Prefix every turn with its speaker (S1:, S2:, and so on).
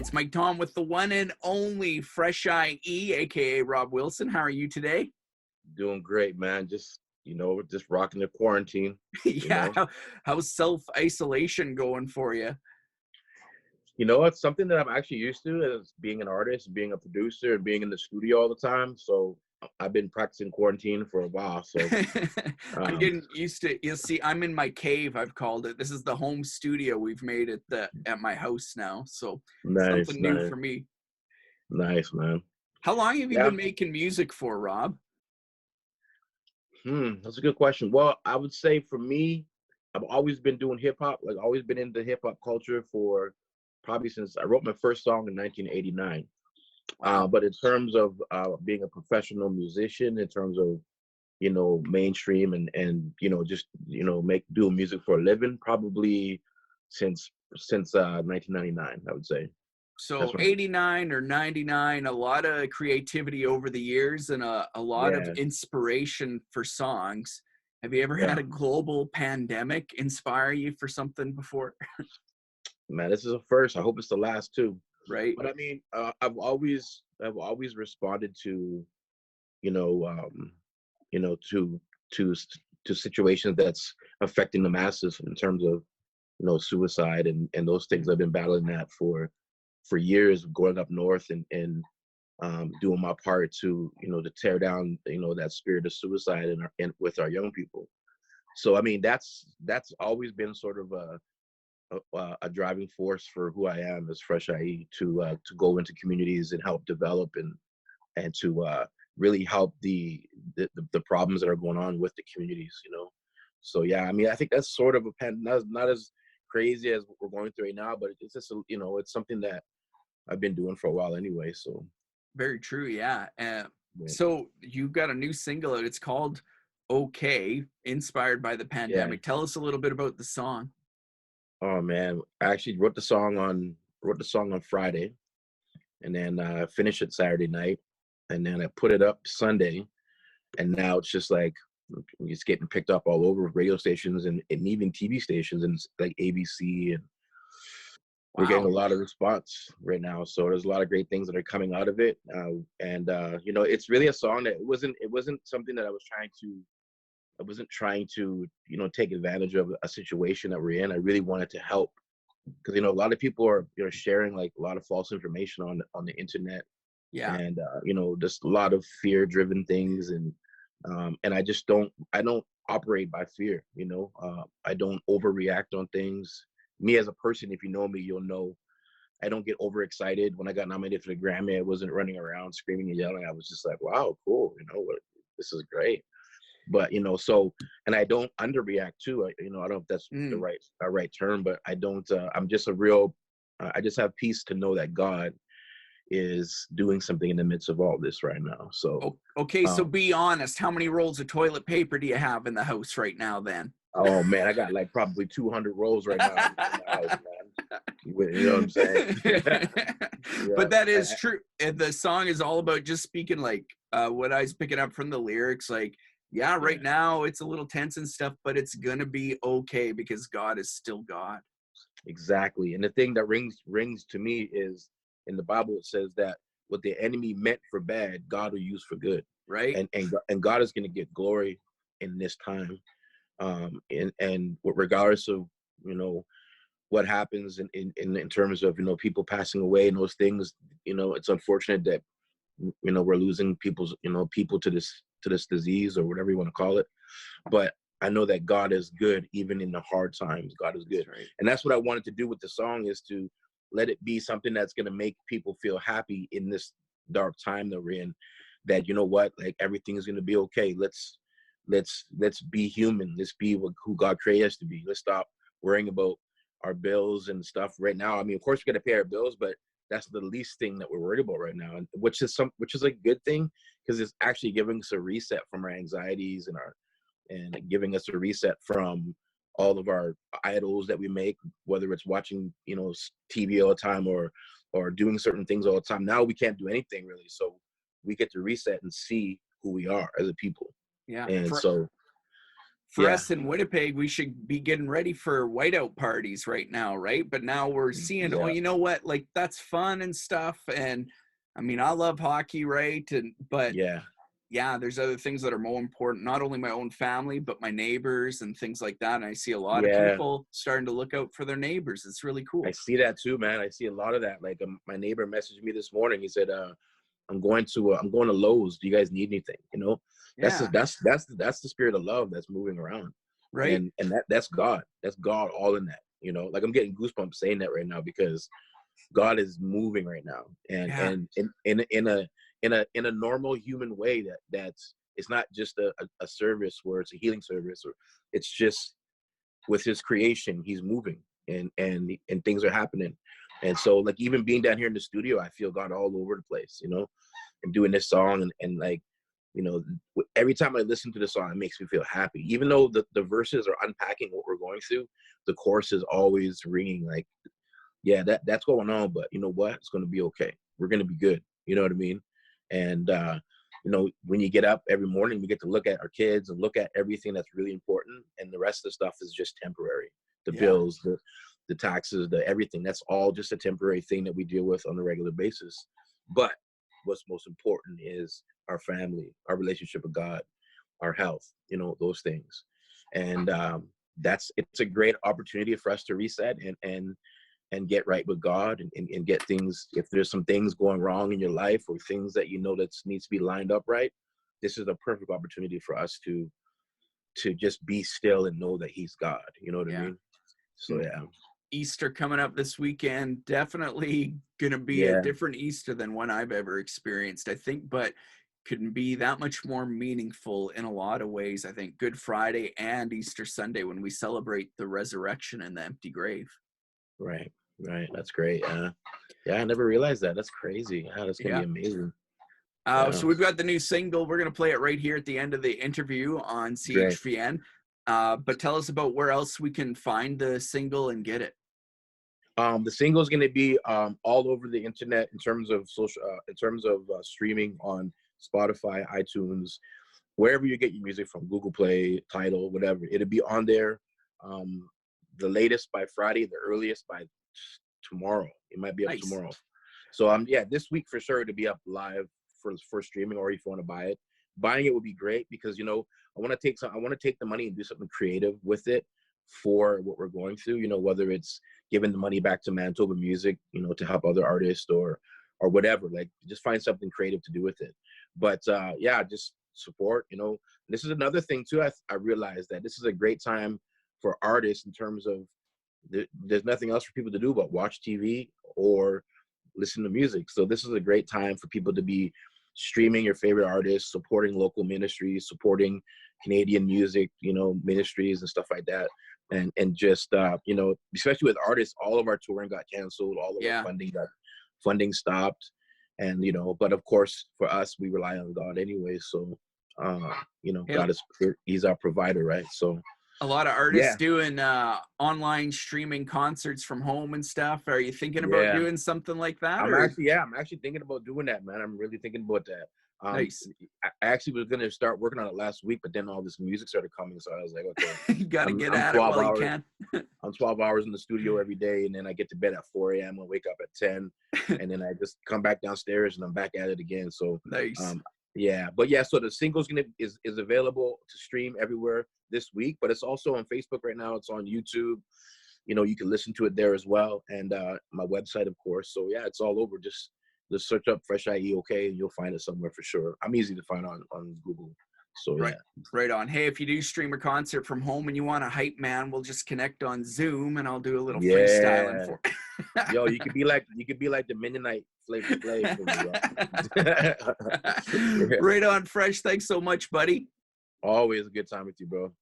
S1: It's Mike Thom with the one and only Fresh IE, aka Rob Wilson. How are you today?
S2: Doing great, man. Just rocking the quarantine, you
S1: Yeah,
S2: know.
S1: how's self-isolation going for you?
S2: It's something that I'm actually used to as being an artist, being a producer, and being in the studio all the time. So I've been practicing quarantine for a while. So
S1: I'm
S2: um,
S1: getting used to. You see, I'm in my cave. I've called it. This is the home studio we've made at my house now. So
S2: nice,
S1: something new
S2: nice,
S1: for me.
S2: nice, man.
S1: How long have you
S2: Yeah.
S1: been making music for, Rob?
S2: That's a good question. Well, I would say for me, I've always been doing hip hop, like always been into hip hop culture for probably since I wrote my first song in 1989.
S1: Wow,
S2: But in terms of being a professional musician, in terms of mainstream and just make do music for a living, probably since 1999, I would say. That's
S1: so
S2: when
S1: 89 or 99, a lot of creativity over the years and a lot of
S2: yeah,
S1: inspiration for songs. Have you ever
S2: yeah,
S1: had a global pandemic inspire you for something before?
S2: man, this is a first. I hope it's the last too.
S1: Right?
S2: But I mean, I've always responded to you know um you know to situations that's affecting the masses in terms of suicide and those things. I've been battling that for years, growing up north and doing my part to tear down that spirit of suicide and with our young people. So I mean, that's always been sort of a driving force for who I am as Fresh IE, to go into communities and help develop and to really help the problems that are going on with the communities. So yeah, I mean, I think that's sort of not as crazy as what we're going through right now, but it's just it's something that I've been doing for a while anyway. So
S1: Very true. Yeah.
S2: yeah,
S1: So you got a new single out. It's called "Okay," inspired by the
S2: yeah.
S1: pandemic. Tell us a little bit about the song.
S2: Oh man, I actually wrote the song on Friday, and then finished it Saturday night, and then I put it up Sunday, and now it's just like it's getting picked up all over radio stations and even TV stations and like ABC, and we're getting a
S1: Wow.
S2: lot of response right now. So there's a lot of great things that are coming out of it, and it's really a song that it wasn't something that I wasn't trying to take advantage of a situation that we're in. I really wanted to help because a lot of people are sharing like a lot of false information on the internet,
S1: Yeah.
S2: and just a lot of fear driven things, and I don't operate by fear. I don't overreact on things. Me as a person, if you know me, you'll know I don't get overexcited. When I got nominated for the Grammy, I wasn't running around screaming and yelling. I was just like, wow, cool, what, this is great. But and I don't underreact too. I don't know if that's the
S1: Mm.
S2: right term, but I don't. I'm just a real. I just have peace to know that God is doing something in the midst of all this right now. So,
S1: Okay. So
S2: um,
S1: be honest. How many rolls of toilet paper do you have in the house right now? Then.
S2: oh man, I got like probably 200 rolls right now in the house, man. You know what I'm saying?
S1: But
S2: Yeah,
S1: that is true. And the song is all about just speaking like what I was picking up from the lyrics. Like, yeah,
S2: yeah,
S1: right now it's a little tense and stuff, but it's gonna be okay because God is still God.
S2: exactly. And the thing that rings to me is in the Bible it says that what the enemy meant for bad, God will use for good,
S1: Right?
S2: and God is going to get glory in this time. And regardless of you know what happens in terms of people passing away and those things, it's unfortunate that we're losing people to this disease or whatever you want to call it. But I know that God is good even in the hard times. God is good,
S1: That's right.
S2: and that's what I wanted to do with the song, is to let it be something that's going to make people feel happy in this dark time that we're in. That what, like, everything is going to be okay. Let's be human. Let's be who God created us to be. Let's stop worrying about our bills and stuff right now. I mean, of course we got to pay our bills, but that's the least thing that we're worried about right now, and which is a good thing, because it's actually giving us a reset from our anxieties and giving us a reset from all of our idols that we make, whether it's watching TV all the time or doing certain things all the time. Now we can't do anything really, so we get to reset and see who we are as a people.
S1: Yeah.
S2: And so
S1: for
S2: Yeah.
S1: us in Winnipeg, we should be getting ready for whiteout parties right now, right? But now we're seeing, oh,
S2: Yeah.
S1: you know what? Like that's fun and stuff. And I mean, I love hockey, right? But
S2: Yeah.
S1: yeah, there's other things that are more important, not only my own family, but my neighbors and things like that. And I see a lot of
S2: Yeah.
S1: people starting to look out for their neighbors. It's really
S2: I
S1: cool.
S2: see that too, man. I see a lot of that. Like my neighbor messaged me this morning. He said, I'm going to Lowe's. Do you guys need anything? You know,
S1: Yeah,
S2: that's the spirit of love that's moving around.
S1: right.
S2: And that's God. That's God all in that. You know, like I'm getting goosebumps saying that right now because God is moving right now.
S1: Yeah,
S2: And in a normal human way that's it's not just a service where it's a healing service, or it's just with his creation, he's moving and things are happening. And so like even being down here in the studio, I feel God all over the place, you know, and doing this song and like, you know, every time I listen to the song, it makes me feel happy. Even though the verses are unpacking what we're going through, the chorus is always ringing like, yeah, that's going on, but you know what? It's going to be okay. We're going to be good. You know what I mean? And, you know, when you get up every morning, we get to look at our kids and look at everything that's really important. And the rest of the stuff is just temporary. The
S1: yeah,
S2: bills, the taxes, the everything. That's all just a temporary thing that we deal with on a regular basis. But what's most important is our family, our relationship with God, our health, you know, those things. And it's a great opportunity for us to reset and get right with God and get things, if there's some things going wrong in your life or things that you know that needs to be lined up right, this is a perfect opportunity for us to just be still and know that he's God. You know what I
S1: yeah.
S2: mean? So yeah.
S1: Easter coming up this weekend, definitely gonna be a
S2: Yeah,
S1: different Easter than one I've ever experienced, I think, but couldn't be that much more meaningful in a lot of ways. I think Good Friday and Easter Sunday when we celebrate the resurrection and the empty grave.
S2: right, right. That's great. Yeah, I never realized that. That's crazy. Yeah, that's gonna be
S1: Yeah.
S2: amazing. Yeah,
S1: So we've got the new single. We're going to play it right here at the end of the interview on
S2: great.
S1: CHVN. But tell us about where else we can find the single and get it.
S2: The single is going to be all over the internet in terms of streaming on Spotify, iTunes, wherever you get your music from, Google Play, Tidal, whatever. It'll be on there. Um, the latest by Friday, the earliest by tomorrow. It might be up
S1: Nice.
S2: tomorrow. So yeah, this week for sure to be up live for streaming, or if you want to buy it. Buying it would be great because, you know, I want to take the money and do something creative with it for what we're going through, you know, whether it's giving the money back to Manitoba Music, you know, to help other artists or whatever, like just find something creative to do with it. But yeah, just support, you know. This is another thing too. I realized that this is a great time for artists in terms of there's nothing else for people to do but watch TV or listen to music. So this is a great time for people to be streaming your favorite artists, supporting local ministries, supporting Canadian music, you know, ministries and stuff like that. And just you know, especially with artists, all of our touring got canceled, all of our
S1: Yeah.
S2: funding stopped. And you know, but of course for us we rely on God anyway. So you know,
S1: Hey,
S2: God is he's our provider, right? So
S1: a lot of artists
S2: yeah,
S1: doing online streaming concerts from home and stuff. Are you thinking about
S2: yeah.
S1: doing something like that?
S2: I'm actually thinking about doing that, man. I'm really thinking about that. Um,
S1: Nice.
S2: I actually was gonna start working on it last week, but then all this music started coming, so I was like, okay,
S1: You got to get
S2: I'm
S1: at it
S2: 12
S1: while you
S2: hours.
S1: can.
S2: I'm 12 hours in the studio every day, and then I get to bed at 4 a.m. I wake up at 10, and then I just come back downstairs and I'm back at it again. So,
S1: Nice.
S2: um, yeah, but yeah, so the single's is available to stream everywhere this week, but it's also on Facebook right now. It's on YouTube. You know, you can listen to it there as well, and my website, of course. So yeah, it's all over. Just search up Fresh IE OK, and you'll find it somewhere for sure. I'm easy to find on Google. So
S1: Right,
S2: yeah.
S1: right on. Hey, if you do stream a concert from home and you want a hype man, we'll just connect on Zoom and I'll do a little freestyling
S2: Yeah.
S1: for.
S2: Yo, you could be like the Mennonite Flavor Flav for me, bro.
S1: Right on, Fresh. Thanks so much, buddy.
S2: Always a good time with you, bro.